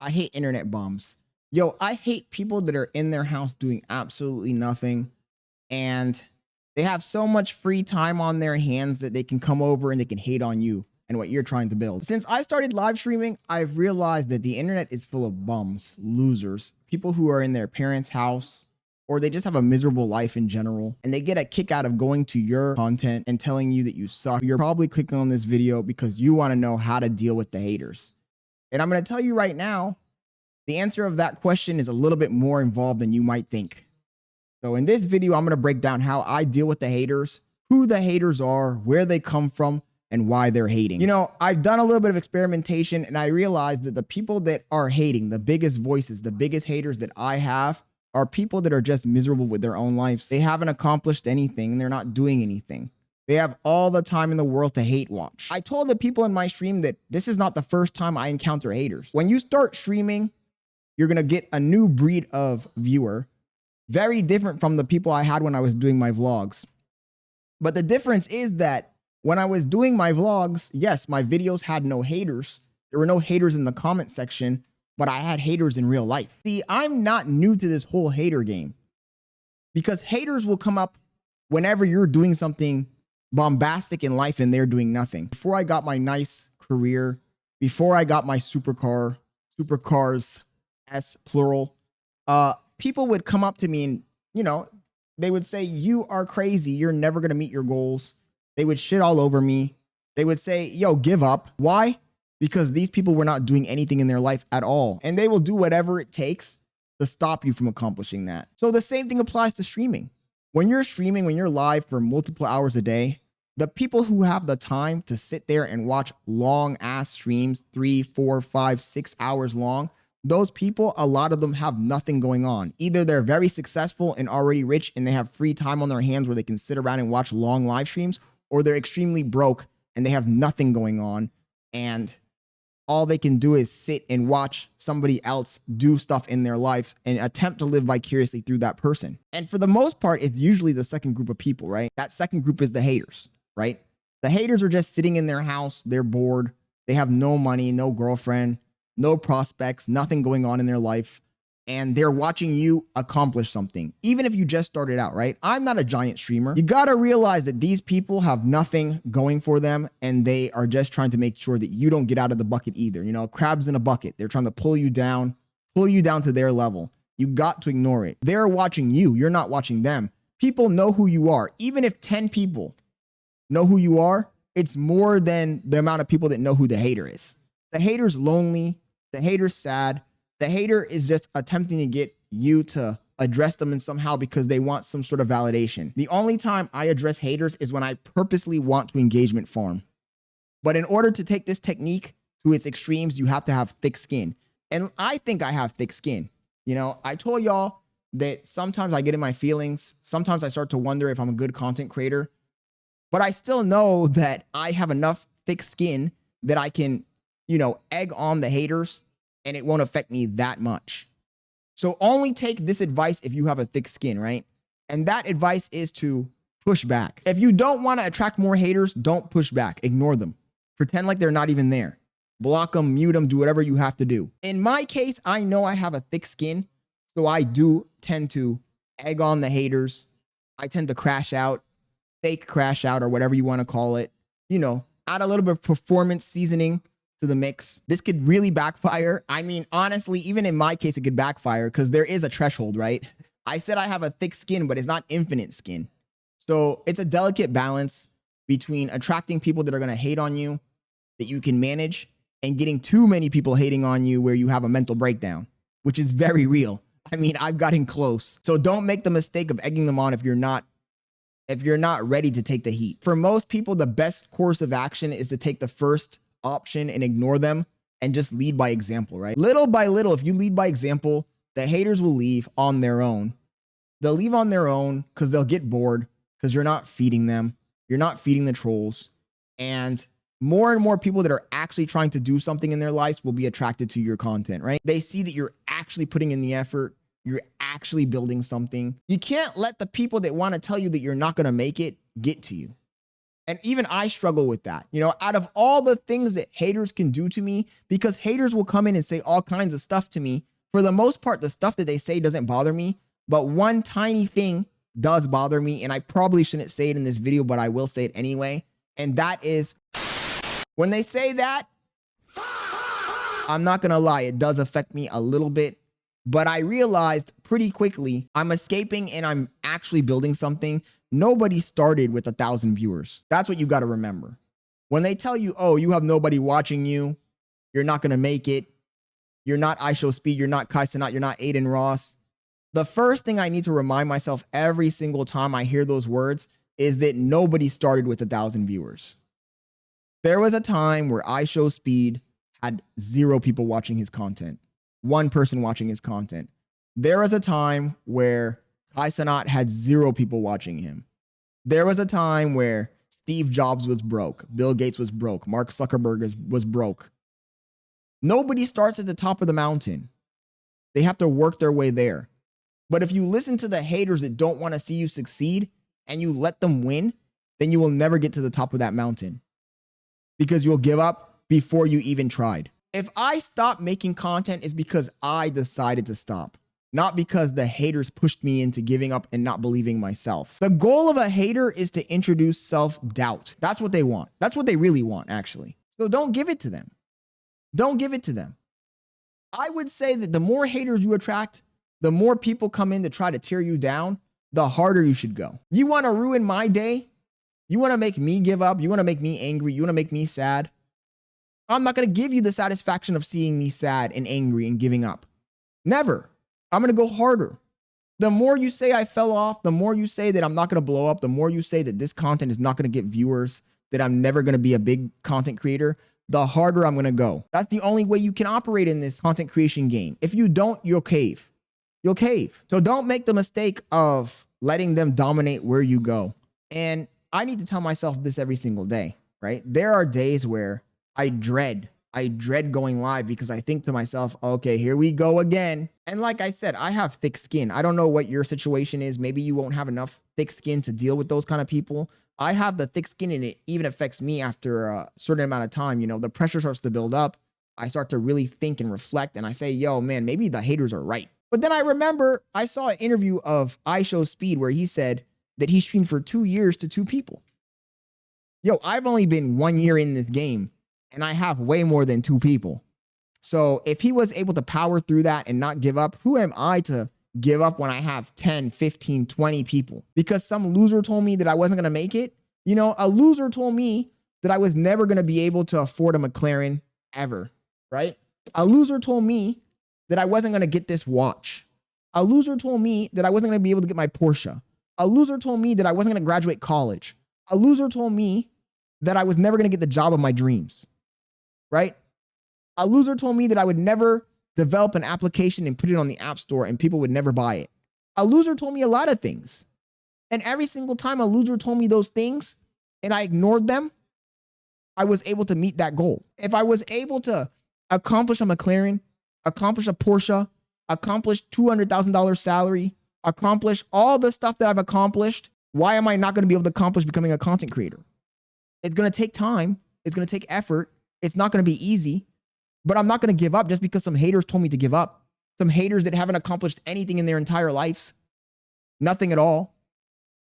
I hate internet bums. Yo, I hate people that are in their house doing absolutely nothing and they have so much free time on their hands that they can come over and they can hate on you and what you're trying to build. Since I started live streaming, I've realized that the internet is full of bums, losers, people who are in their parents' house, or they just have a miserable life in general, and they get a kick out of going to your content and telling you that you suck. You're probably clicking on this video because you want to know how to deal with the haters. And I'm going to tell you right now, the answer of that question is a little bit more involved than you might think. So in this video, I'm going to break down how I deal with the haters, who the haters are, where they come from, and why they're hating. You know, I've done a little bit of experimentation and I realized that the people that are hating, the biggest voices, the biggest haters that I have are people that are just miserable with their own lives. They haven't accomplished anything. They're not doing anything. They have all the time in the world to hate watch. I told the people in my stream that this is not the first time I encounter haters. When you start streaming, you're going to get a new breed of viewer, very different from the people I had when I was doing my vlogs. But the difference is that when I was doing my vlogs, yes, my videos had no haters. There were no haters in the comment section, but I had haters in real life. See, I'm not new to this whole hater game because haters will come up whenever you're doing something bombastic in life and they're doing nothing. Before I got my nice career, before I got my supercars, S plural, people would come up to me and, you know, they would say, you are crazy. You're never going to meet your goals. They would shit all over me. They would say, yo, give up. Why? Because these people were not doing anything in their life at all. And they will do whatever it takes to stop you from accomplishing that. So the same thing applies to streaming. When you're streaming, when you're live for multiple hours a day, the people who have the time to sit there and watch long ass streams, 3, 4, 5, 6 hours long, those people, a lot of them have nothing going on. Either they're very successful and already rich and they have free time on their hands where they can sit around and watch long live streams, or they're extremely broke and they have nothing going on and all they can do is sit and watch somebody else do stuff in their life and attempt to live vicariously through that person. And for the most part, it's usually the second group of people, right? That second group is the haters, right? The haters are just sitting in their house. They're bored. They have no money, no girlfriend, no prospects, nothing going on in their life. And they're watching you accomplish something, even if you just started out, right? I'm not a giant streamer. You got to realize that these people have nothing going for them and they are just trying to make sure that you don't get out of the bucket either. You know, crabs in a bucket. They're trying to pull you down to their level. You got to ignore it. They're watching you. You're not watching them. People know who you are. Even if 10 people know who you are, it's more than the amount of people that know who the hater is. The hater's lonely. The hater's sad. The hater is just attempting to get you to address them in somehow because they want some sort of validation. The only time I address haters is when I purposely want to engagement farm. But in order to take this technique to its extremes, you have to have thick skin. And I think I have thick skin. You know, I told y'all that sometimes I get in my feelings. Sometimes I start to wonder if I'm a good content creator. But I still know that I have enough thick skin that I can, you know, egg on the haters and it won't affect me that much. So only take this advice if you have a thick skin, right? And that advice is to push back. If you don't want to attract more haters, don't push back. Ignore them. Pretend like they're not even there. Block them, mute them, do whatever you have to do. In my case, I know I have a thick skin, so I do tend to egg on the haters. I tend to crash out, fake crash out, or whatever you want to call it. You know, add a little bit of performance seasoning to the mix. This could really backfire. I mean, honestly, even in my case, it could backfire because there is a threshold, right? I said I have a thick skin, but it's not infinite skin. So it's a delicate balance between attracting people that are going to hate on you that you can manage and getting too many people hating on you where you have a mental breakdown, which is very real. I mean, I've gotten close. So don't make the mistake of egging them on if you're not ready to take the heat. For most people, the best course of action is to take the first option and ignore them and just lead by example, right? Little by little, if you lead by example, the haters will leave on their own. They'll leave on their own because they'll get bored because you're not feeding them. You're not feeding the trolls. And more people that are actually trying to do something in their lives will be attracted to your content, right? They see that you're actually putting in the effort. You're actually building something. You can't let the people that want to tell you that you're not going to make it get to you. And even I struggle with that. You know, out of all the things that haters can do to me, because haters will come in and say all kinds of stuff to me. For the most part, the stuff that they say doesn't bother me. But one tiny thing does bother me. And I probably shouldn't say it in this video, but I will say it anyway. And that is when they say that, I'm not going to lie, it does affect me a little bit. But I realized pretty quickly I'm escaping and I'm actually building something. Nobody started with 1,000 viewers. That's what you got to remember. When they tell you, oh, you have nobody watching you, you're not going to make it, you're not iShowSpeed, you're not Kai Cenat, you're not Aiden Ross. The first thing I need to remind myself every single time I hear those words is that nobody started with 1,000 viewers. There was a time where iShowSpeed had 0 people watching his content. 1 person watching his content. There was a time where Kai Cenat had 0 people watching him. There was a time where Steve Jobs was broke. Bill Gates was broke. Mark Zuckerberg was broke. Nobody starts at the top of the mountain. They have to work their way there. But if you listen to the haters that don't want to see you succeed and you let them win, then you will never get to the top of that mountain because you'll give up before you even tried. If I stop making content, it's because I decided to stop, not because the haters pushed me into giving up and not believing myself. The goal of a hater is to introduce self-doubt. That's what they want. That's what they really want, actually. So don't give it to them. Don't give it to them. I would say that the more haters you attract, the more people come in to try to tear you down, the harder you should go. You want to ruin my day? You want to make me give up? You want to make me angry? You want to make me sad? I'm not going to give you the satisfaction of seeing me sad and angry and giving up. Never. I'm going to go harder. The more you say I fell off, the more you say that I'm not going to blow up, the more you say that this content is not going to get viewers, that I'm never going to be a big content creator, the harder I'm going to go. That's the only way you can operate in this content creation game. If you don't, you'll cave. You'll cave. So don't make the mistake of letting them dominate where you go. And I need to tell myself this every single day, right? There are days where I dread going live because I think to myself, okay, here we go again. And like I said, I have thick skin. I don't know what your situation is. Maybe you won't have enough thick skin to deal with those kind of people. I have the thick skin and it even affects me after a certain amount of time. You know, the pressure starts to build up. I start to really think and reflect and I say, yo, man, maybe the haters are right. But then I remember I saw an interview of iShowSpeed where he said that he streamed for 2 years to 2 people. Yo, I've only been 1 year in this game and I have way more than 2 people. So if he was able to power through that and not give up, who am I to give up when I have 10, 15, 20 people? Because some loser told me that I wasn't going to make it. You know, a loser told me that I was never going to be able to afford a McLaren ever, right? A loser told me that I wasn't going to get this watch. A loser told me that I wasn't going to be able to get my Porsche. A loser told me that I wasn't going to graduate college. A loser told me that I was never going to get the job of my dreams, right? A loser told me that I would never develop an application and put it on the App Store and people would never buy it. A loser told me a lot of things. And every single time a loser told me those things and I ignored them, I was able to meet that goal. If I was able to accomplish a McLaren, accomplish a Porsche, accomplish $200,000 salary, accomplish all the stuff that I've accomplished, why am I not going to be able to accomplish becoming a content creator? It's going to take time. It's going to take effort. It's not going to be easy, but I'm not going to give up just because some haters told me to give up. Some haters that haven't accomplished anything in their entire lives. Nothing at all.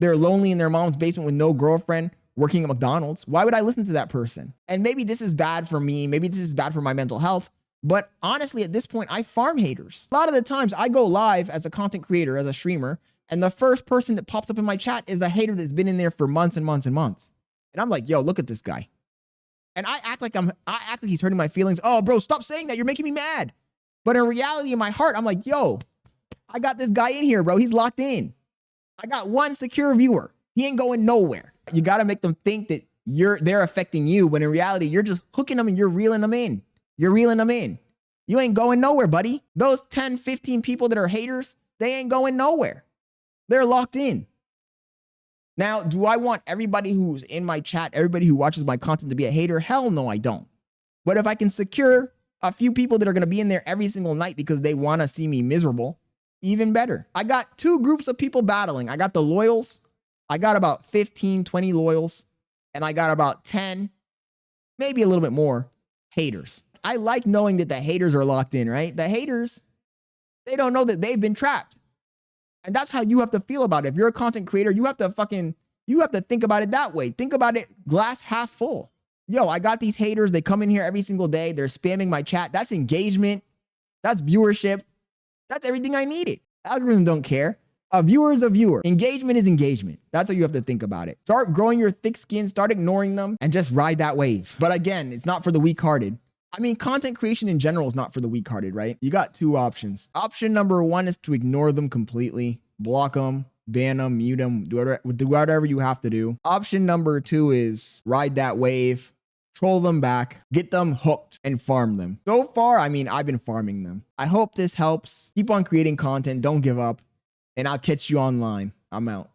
They're lonely in their mom's basement with no girlfriend, working at McDonald's. Why would I listen to that person? And maybe this is bad for me. Maybe this is bad for my mental health. But honestly, at this point, I farm haters. A lot of the times I go live as a content creator, as a streamer, and the first person that pops up in my chat is a hater that's been in there for months and months and months. And I'm like, yo, look at this guy. And I act like he's hurting my feelings. Oh, bro, stop saying that. You're making me mad. But in reality, in my heart, I'm like, yo, I got this guy in here, bro. He's locked in. I got one secure viewer. He ain't going nowhere. You got to make them think that they're affecting you, when in reality, you're just hooking them and you're reeling them in. You're reeling them in. You ain't going nowhere, buddy. Those 10, 15 people that are haters, they ain't going nowhere. They're locked in. Now, do I want everybody who's in my chat, everybody who watches my content to be a hater? Hell no, I don't. But if I can secure a few people that are going to be in there every single night because they want to see me miserable, even better. I got 2 groups of people battling. I got the loyals. I got about 15, 20 loyals. and I got about 10, maybe a little bit more haters. I like knowing that the haters are locked in, right? The haters, they don't know that they've been trapped. And that's how you have to feel about it. If you're a content creator, you have to think about it that way. Think about it glass half full. Yo, I got these haters. They come in here every single day. They're spamming my chat. That's engagement. That's viewership. That's everything I needed. Algorithms don't care. A viewer is a viewer. Engagement is engagement. That's how you have to think about it. Start growing your thick skin, start ignoring them, and just ride that wave. But again, it's not for the weak-hearted. I mean, content creation in general is not for the weak-hearted, right? You got two options. Option number one is to ignore them completely, block them, ban them, mute them, do whatever you have to do. Option number two is ride that wave, troll them back, get them hooked, and farm them. So far, I mean, I've been farming them. I hope this helps. Keep on creating content. Don't give up. And I'll catch you online. I'm out.